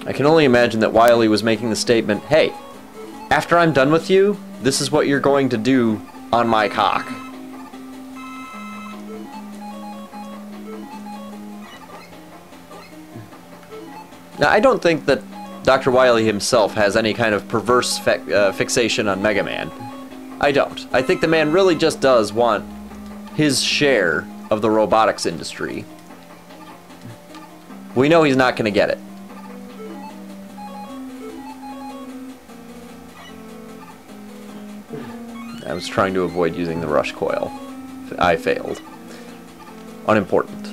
I can only imagine that Wiley was making the statement, hey, after I'm done with you, this is what you're going to do on my cock. Now, I don't think that Dr. Wiley himself has any kind of perverse fixation on Mega Man. I don't. I think the man really just does want his share of the robotics industry. We know he's not going to get it. I was trying to avoid using the rush coil. I failed. Unimportant.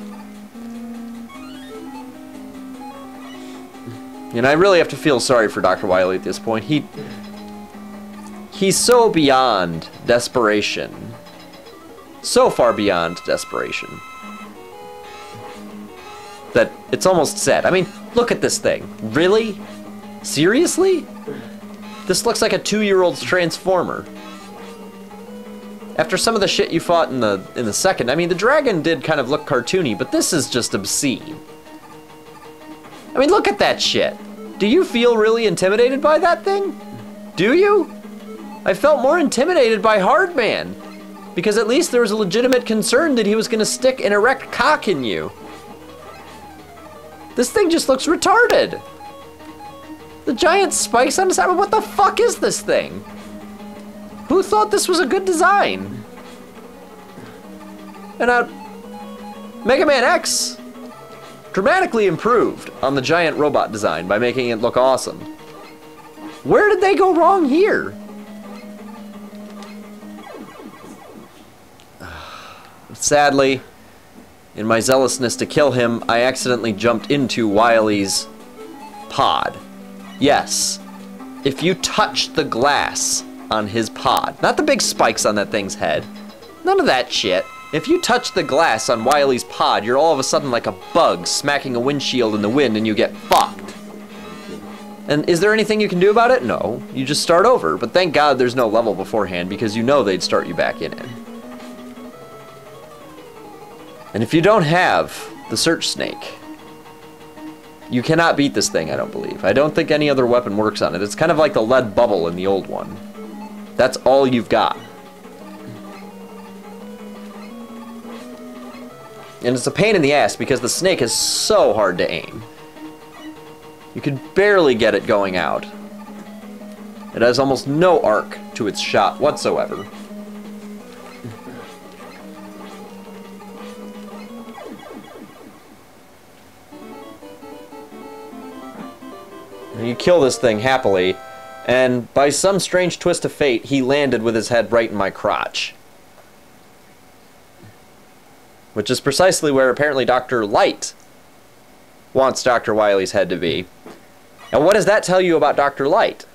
And I really have to feel sorry for Dr. Wiley at this point. He's so beyond desperation. So far beyond desperation. That it's almost sad. I mean, look at this thing. Really? Seriously? This looks like a 2-year-old's Transformer. After some of the shit you fought in the second, I mean, the dragon did kind of look cartoony, but this is just obscene. I mean, look at that shit. Do you feel really intimidated by that thing? Do you? I felt more intimidated by Hardman, because at least there was a legitimate concern that he was going to stick an erect cock in you. This thing just looks retarded. The giant spikes on the side. What the fuck is this thing? Who thought this was a good design? And Mega Man X dramatically improved on the giant robot design by making it look awesome. Where did they go wrong here? Sadly, in my zealousness to kill him, I accidentally jumped into Wiley's pod. Yes, if you touch the glass on his pod, not the big spikes on that thing's head, none of that shit. If you touch the glass on Wiley's pod, you're all of a sudden like a bug smacking a windshield in the wind and you get fucked. And is there anything you can do about it? No, you just start over. But thank God there's no level beforehand, because you know they'd start you back in it. And if you don't have the search snake, you cannot beat this thing, I don't believe. I don't think any other weapon works on it. It's kind of like the lead bubble in the old one. That's all you've got. And it's a pain in the ass because the snake is so hard to aim. You can barely get it going out. It has almost no arc to its shot whatsoever. You kill this thing happily, and by some strange twist of fate, he landed with his head right in my crotch. Which is precisely where apparently Dr. Light wants Dr. Wiley's head to be. And what does that tell you about Dr. Light?